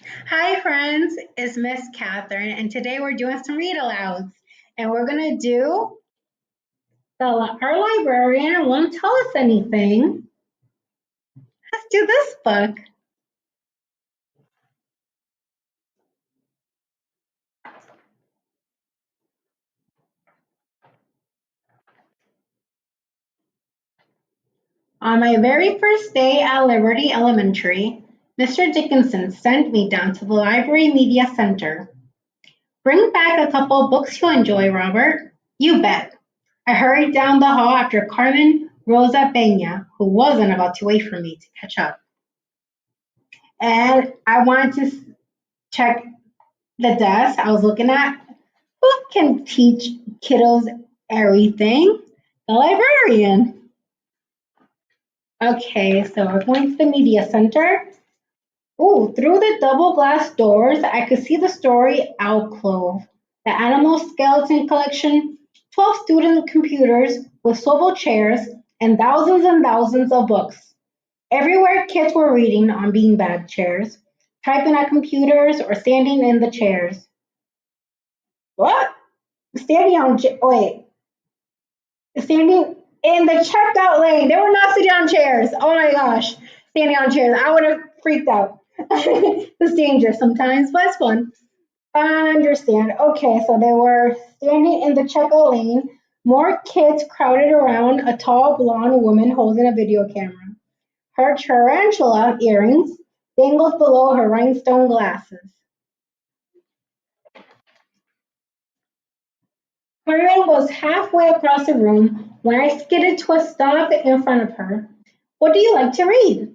Hi, friends. It's Miss Catherine, and today we're doing some read alouds. And we're going to do Our Librarian Won't Tell Us Anything. Let's do this book. On my very first day at Liberty Elementary, Mr. Dickinson sent me down to the Library Media Center. Bring back a couple of books you'll enjoy, Robert. You bet. I hurried down the hall after Carmen Rosa Peña, who wasn't about to wait for me to catch up. And I wanted to check the desk I was looking at. Who can teach kiddos everything? The librarian. Okay, so we're going to the media center. Ooh, through the double glass doors, I could see the story alcove, the animal skeleton collection, 12 student computers with swivel chairs, and thousands of books. Everywhere kids were reading on beanbag chairs, typing at computers, or standing in the chairs. What? Wait, standing in the checkout lane. They were not sitting on chairs. Oh my gosh, standing on chairs. I would have freaked out. It's dangerous sometimes, but it's fun. I understand. Okay, so they were standing in the checkout lane. More kids crowded around a tall blonde woman holding a video camera. Her tarantula earrings dangled below her rhinestone glasses. Marian was halfway across the room when I skidded to a stop in front of her. What do you like to read?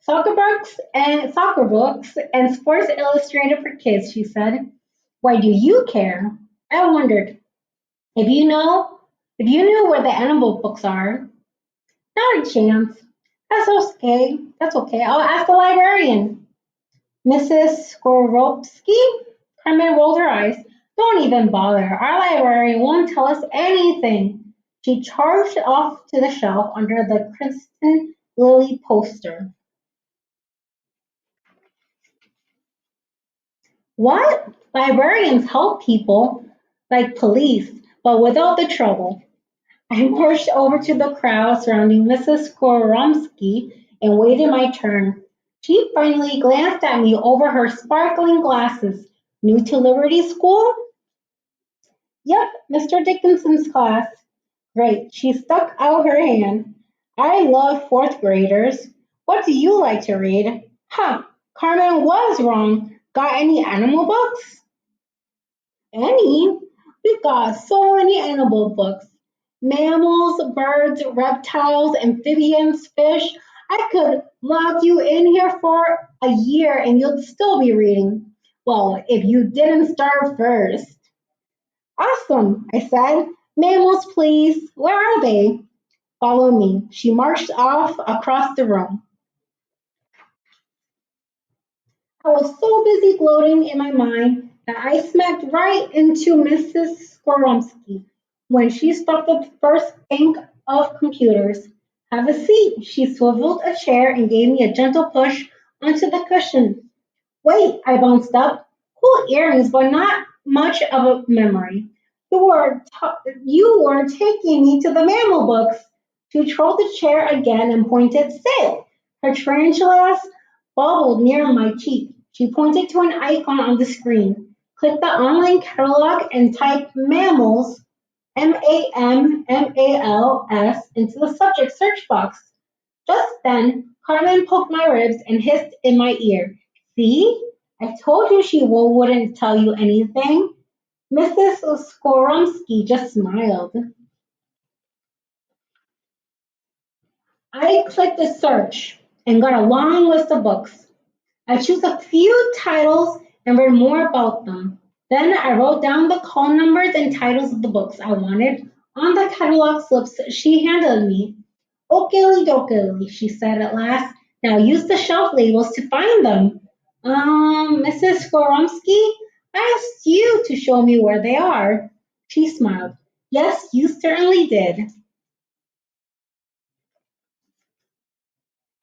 Soccer books and Sports Illustrated for kids, she said. Why do you care? I wondered. If you know, if you knew where the animal books are, not a chance. That's okay. That's okay. I'll ask the librarian. Mrs. Skorovsky? Carmen rolled her eyes. Don't even bother. Our librarian won't tell us anything. She charged off to the shelf under the Kristen Lily poster. What? Librarians help people like police, but without the trouble. I marched over to the crowd surrounding Mrs. Skoromsky and waited my turn. She finally glanced at me over her sparkling glasses. New to Liberty School? Yep, Mr. Dickinson's class. Great. She stuck out her hand. I love fourth graders. What do you like to read? Huh, Carmen was wrong. Got any animal books? Any? We've got so many animal books. Mammals, birds, reptiles, amphibians, fish. I could lock you in here for a year and you'd still be reading. Well, if you didn't starve first. Awesome, I said. Mammals, please. Where are they? Follow me. She marched off across the room. I was so busy gloating in my mind that I smacked right into Mrs. Skoromsky when she stopped the first bank of computers. Have a seat. She swiveled a chair and gave me a gentle push onto the cushion. Wait, I bounced up. Cool earrings, but not much of a memory. You were taking me to the mammal books. She trolled the chair again and pointed. Say, her tarantulas bobbled near my cheek. She pointed to an icon on the screen. Click the online catalog and type mammals, MAMMALS, into the subject search box. Just then, Carmen poked my ribs and hissed in my ear. See? I told you she wouldn't tell you anything. Mrs. Skoromsky just smiled. I clicked the search and got a long list of books. I chose a few titles and read more about them. Then I wrote down the call numbers and titles of the books I wanted on the catalog slips she handed me. Okey dokey, she said at last. Now use the shelf labels to find them. Mrs. Skoromsky, I asked you to show me where they are. She smiled. Yes, you certainly did.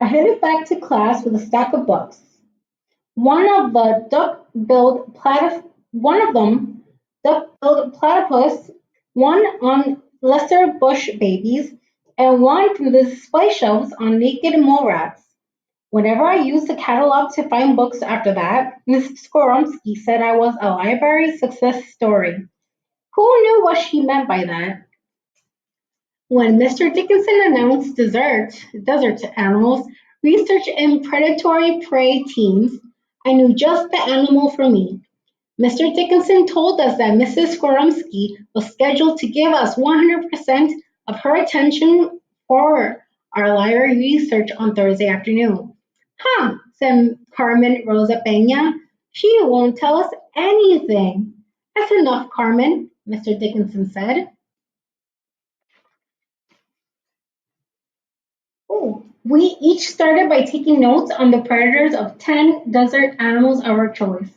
I headed back to class with a stack of books. One of the duck-billed platypus, one of them, duck-billed platypus, one on lesser bush babies, and one from the display shelves on naked mole rats. Whenever I used the catalog to find books after that, Mrs. Skoromsky said I was a library success story. Who knew what she meant by that? When Mr. Dickinson announced desert animals, research in predatory prey teams, I knew just the animal for me. Mr. Dickinson told us that Mrs. Skoromsky was scheduled to give us 100% of her attention for our library research on Thursday afternoon. Huh, said Carmen Rosa Pena. She won't tell us anything. That's enough, Carmen, Mr. Dickinson said. Oh, we each started by taking notes on the predators of 10 desert animals of our choice.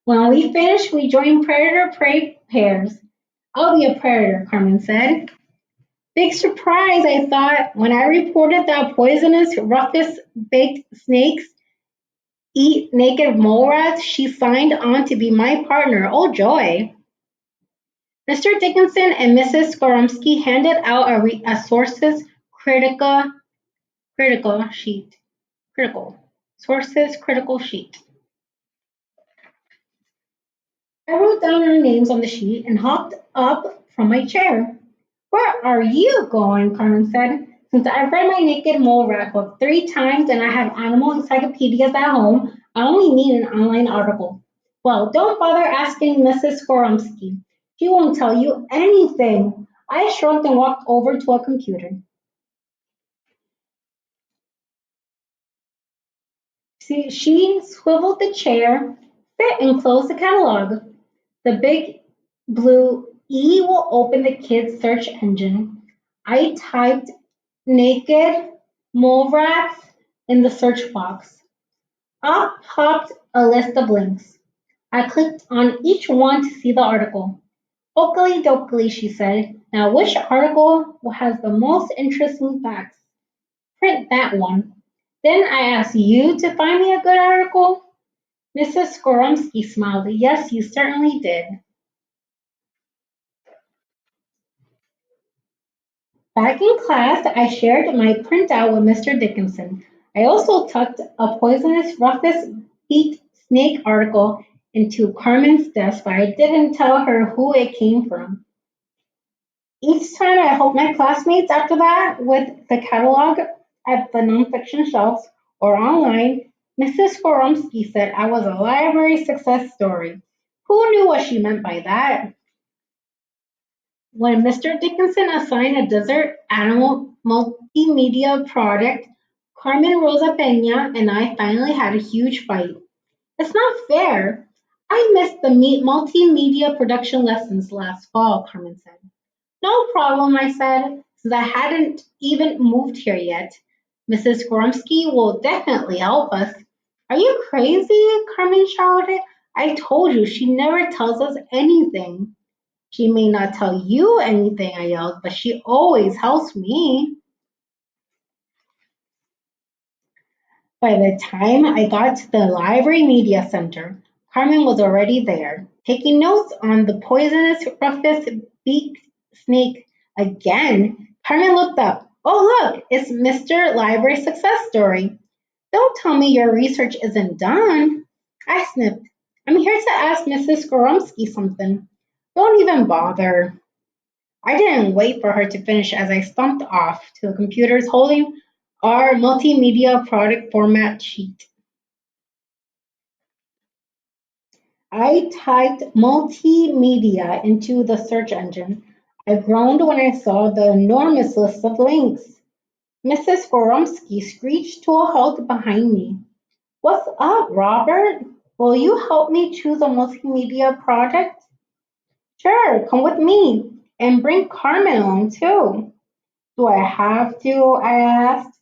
When we finished, we joined predator prey pairs. I'll be a predator, Carmen said. Big surprise, I thought, when I reported that poisonous rufous baked snakes eat naked mole rats. She signed on to be my partner. Oh, joy. Mr. Dickinson and Mrs. Skoromsky handed out a sources critical sheet. Critical. Sources critical sheet. I wrote down our names on the sheet and hopped up from my chair. Where are you going? Carmen said. Since I've read my naked mole rat book 3 times and I have animal encyclopedias at home, I only need an online article. Well, don't bother asking Mrs. Skoromsky. She won't tell you anything. I shrugged and walked over to a computer. She swiveled the chair, sit and closed the catalog. The big blue E will open the kids' search engine. I typed naked mole rats in the search box. Up popped a list of links. I clicked on each one to see the article. Oakley dokley, she said. Now, which article has the most interesting facts? Print that one. Then I asked you to find me a good article. Mrs. Skoromsky smiled. Yes, you certainly did. Back in class, I shared my printout with Mr. Dickinson. I also tucked a poisonous rufous beaked snake article into Carmen's desk, but I didn't tell her who it came from. Each time I helped my classmates after that with the catalog at the nonfiction shelves or online, Mrs. Skoromsky said I was a library success story. Who knew what she meant by that? When Mr. Dickinson assigned a desert animal multimedia project, Carmen Rosa Pena and I finally had a huge fight. It's not fair. I missed the multimedia production lessons last fall, Carmen said. No problem, I said, since I hadn't even moved here yet. Mrs. Gormsky will definitely help us. Are you crazy? Carmen shouted. I told you she never tells us anything. She may not tell you anything, I yelled, but she always helps me. By the time I got to the library media center, Carmen was already there, taking notes on the poisonous rufous beaked snake again. Carmen looked up. Oh, look, it's Mr. Library Success Story. Don't tell me your research isn't done. I sniffed. I'm here to ask Mrs. Goromsky something. Don't even bother. I didn't wait for her to finish as I stomped off to the computers holding our multimedia product format sheet. I typed multimedia into the search engine. I groaned when I saw the enormous list of links. Mrs. Goromsky screeched to a halt behind me. What's up, Robert? Will you help me choose a multimedia project? Sure, come with me and bring Carmen along too. Do I have to? I asked.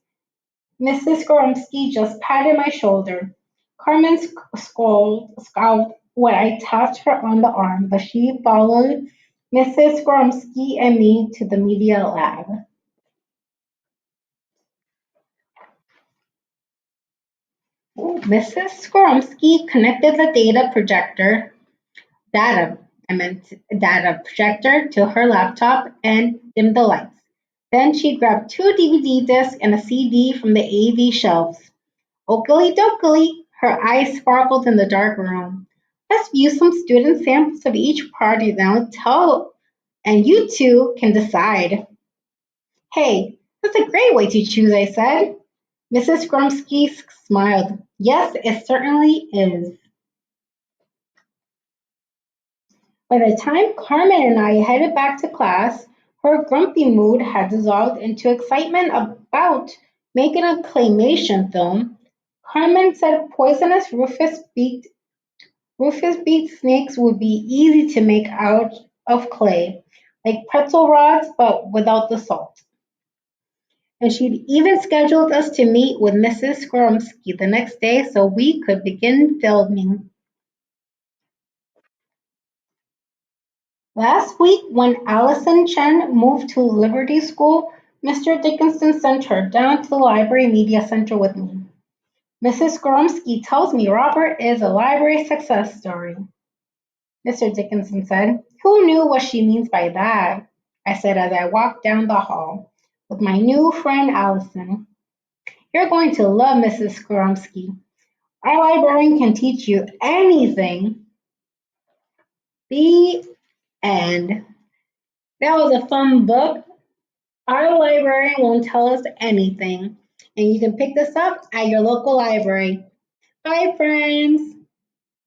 Mrs. Goromsky just patted my shoulder. Carmen scowled when I tapped her on the arm, but she followed Mrs. Goromsky and me to the media lab. Mrs. Skoromsky connected the data, I meant data projector to her laptop and dimmed the lights. Then she grabbed two DVD discs and a CD from the AV shelves. Okily dokily, her eyes sparkled in the dark room. Let's view some student samples of each party now. And you two can decide. Hey, that's a great way to choose, I said. Mrs. Grumsky smiled. Yes, it certainly is. By the time Carmen and I headed back to class, her grumpy mood had dissolved into excitement about making a claymation film. Carmen said poisonous Rufus beaked snakes would be easy to make out of clay, like pretzel rods but without the salt. And she'd even scheduled us to meet with Mrs. Skoromsky the next day so we could begin filming. Last week, when Allison Chen moved to Liberty School, Mr. Dickinson sent her down to the Library Media Center with me. Mrs. Skoromsky tells me Robert is a library success story. Mr. Dickinson said. Who knew what she means by that? I said as I walked down the hall with my new friend Allison. You're going to love Mrs. Skoromsky. Our librarian can teach you anything. The end. That was a fun book. Our librarian won't tell us anything. And you can pick this up at your local library. Bye, friends.